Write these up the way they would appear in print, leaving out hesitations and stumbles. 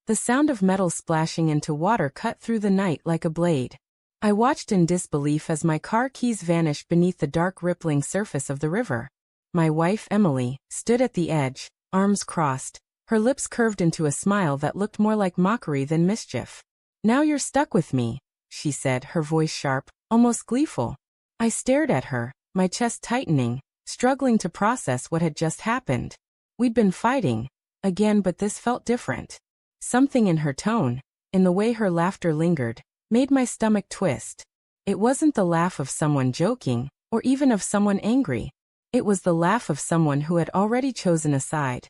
The sound of metal splashing into water cut through the night like a blade. I watched in disbelief as my car keys vanished beneath the dark rippling surface of the river. My wife, Emily, stood at the edge, arms crossed, her lips curved into a smile that looked more like mockery than mischief. "Now you're stuck with me," she said, her voice sharp, almost gleeful. I stared at her, my chest tightening, struggling to process what had just happened. We'd been fighting, again, but this felt different. Something in her tone, in the way her laughter lingered, made my stomach twist. It wasn't the laugh of someone joking, or even of someone angry. It was the laugh of someone who had already chosen a side.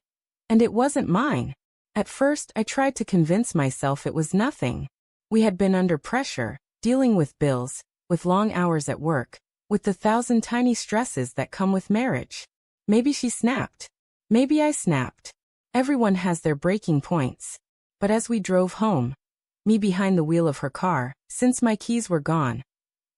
And it wasn't mine. At first, I tried to convince myself it was nothing. We had been under pressure, dealing with bills, with long hours at work, with the 1,000 tiny stresses that come with marriage. Maybe she snapped. Maybe I snapped. Everyone has their breaking points. But as we drove home, me behind the wheel of her car, since my keys were gone,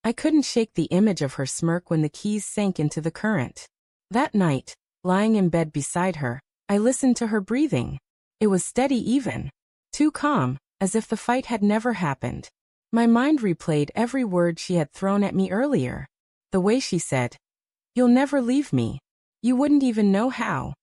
I couldn't shake the image of her smirk when the keys sank into the current. That night, lying in bed beside her, I listened to her breathing. It was steady even. Too calm, as if the fight had never happened. My mind replayed every word she had thrown at me earlier. The way she said, "You'll never leave me. You wouldn't even know how."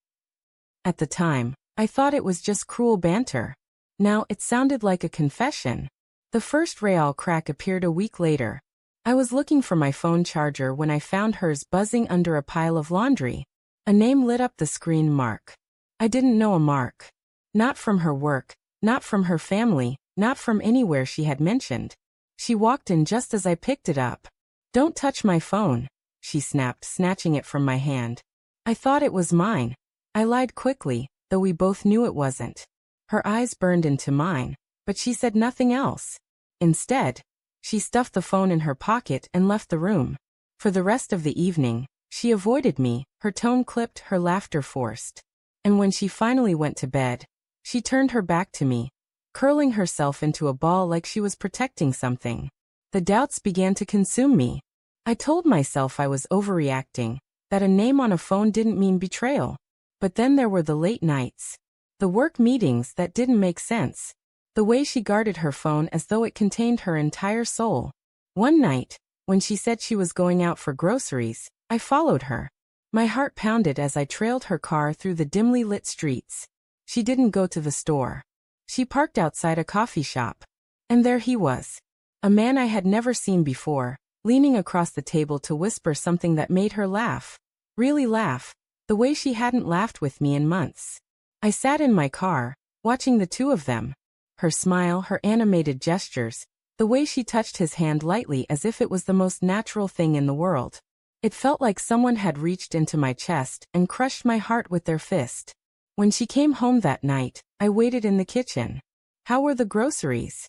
At the time, I thought it was just cruel banter. Now it sounded like a confession. The first real crack appeared a week later. I was looking for my phone charger when I found hers buzzing under a pile of laundry. A name lit up the screen: Mark. I didn't know a Mark. Not from her work, not from her family, not from anywhere she had mentioned. She walked in just as I picked it up. "Don't touch my phone," she snapped, snatching it from my hand. I thought it was mine. I lied quickly, though we both knew it wasn't. Her eyes burned into mine, but she said nothing else. Instead, she stuffed the phone in her pocket and left the room. For the rest of the evening, she avoided me, her tone clipped, her laughter forced. And when she finally went to bed, she turned her back to me, curling herself into a ball like she was protecting something. The doubts began to consume me. I told myself I was overreacting, that a name on a phone didn't mean betrayal. But then there were the late nights. The work meetings that didn't make sense. The way she guarded her phone as though it contained her entire soul. One night, when she said she was going out for groceries, I followed her. My heart pounded as I trailed her car through the dimly lit streets. She didn't go to the store. She parked outside a coffee shop. And there he was. A man I had never seen before, leaning across the table to whisper something that made her laugh. Really laugh, the way she hadn't laughed with me in months. I sat in my car, watching the two of them. Her smile, her animated gestures, the way she touched his hand lightly as if it was the most natural thing in the world. It felt like someone had reached into my chest and crushed my heart with their fist. When she came home that night, I waited in the kitchen. "How were the groceries?"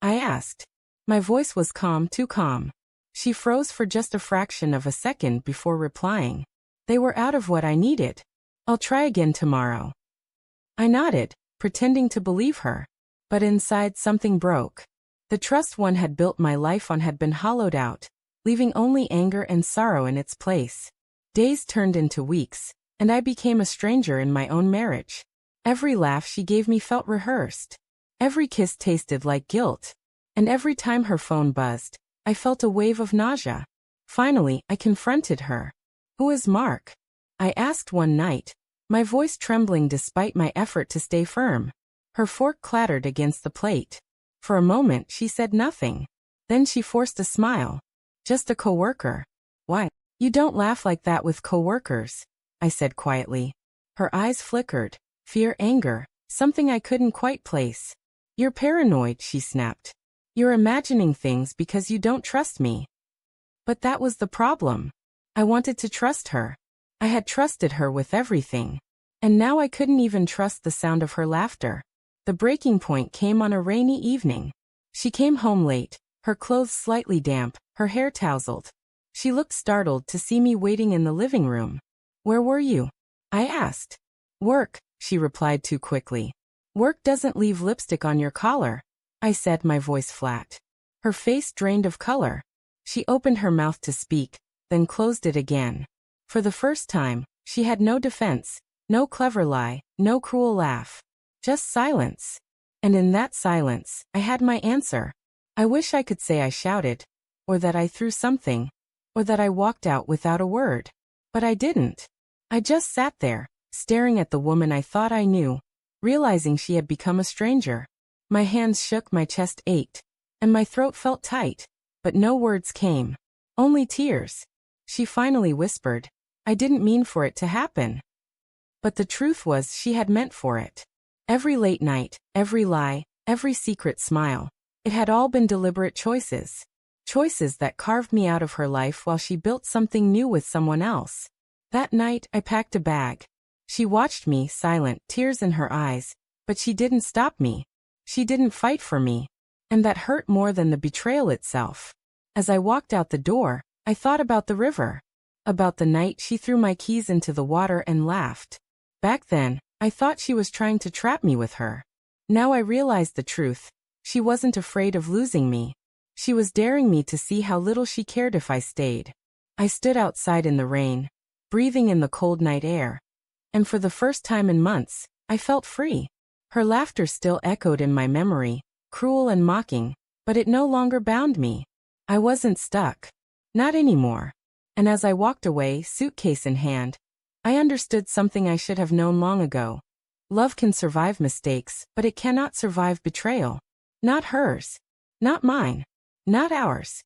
I asked. My voice was calm, too calm. She froze for just a fraction of a second before replying. "They were out of what I needed. I'll try again tomorrow." I nodded, pretending to believe her. But inside something broke. The trust one had built my life on had been hollowed out, leaving only anger and sorrow in its place. Days turned into weeks, and I became a stranger in my own marriage. Every laugh she gave me felt rehearsed. Every kiss tasted like guilt. And every time her phone buzzed, I felt a wave of nausea. Finally, I confronted her. "Who is Mark?" I asked one night, my voice trembling despite my effort to stay firm. Her fork clattered against the plate. For a moment she said nothing. Then she forced a smile. "Just a coworker." "Why? You don't laugh like that with coworkers," I said quietly. Her eyes flickered. Fear, anger, something I couldn't quite place. "You're paranoid," she snapped. "You're imagining things because you don't trust me." But that was the problem. I wanted to trust her. I had trusted her with everything. And now I couldn't even trust the sound of her laughter. The breaking point came on a rainy evening. She came home late, her clothes slightly damp, her hair tousled. She looked startled to see me waiting in the living room. "Where were you?" I asked. "Work," she replied too quickly. "Work doesn't leave lipstick on your collar," I said, my voice flat. Her face drained of color. She opened her mouth to speak, then closed it again. For the first time, she had no defense, no clever lie, no cruel laugh. Just silence. And in that silence, I had my answer. I wish I could say I shouted, or that I threw something, or that I walked out without a word. But I didn't. I just sat there, staring at the woman I thought I knew, realizing she had become a stranger. My hands shook, my chest ached, and my throat felt tight, but no words came. Only tears. She finally whispered, "I didn't mean for it to happen." But the truth was she had meant for it. Every late night, every lie, every secret smile. It had all been deliberate choices. Choices that carved me out of her life while she built something new with someone else. That night, I packed a bag. She watched me, silent, tears in her eyes, but she didn't stop me. She didn't fight for me. And that hurt more than the betrayal itself. As I walked out the door, I thought about the river. About the night she threw my keys into the water and laughed. Back then, I thought she was trying to trap me with her. Now I realized the truth. She wasn't afraid of losing me. She was daring me to see how little she cared if I stayed. I stood outside in the rain, breathing in the cold night air. And for the first time in months, I felt free. Her laughter still echoed in my memory, cruel and mocking, but it no longer bound me. I wasn't stuck. Not anymore. And as I walked away, suitcase in hand, I understood something I should have known long ago. Love can survive mistakes, but it cannot survive betrayal. Not hers. Not mine. Not ours.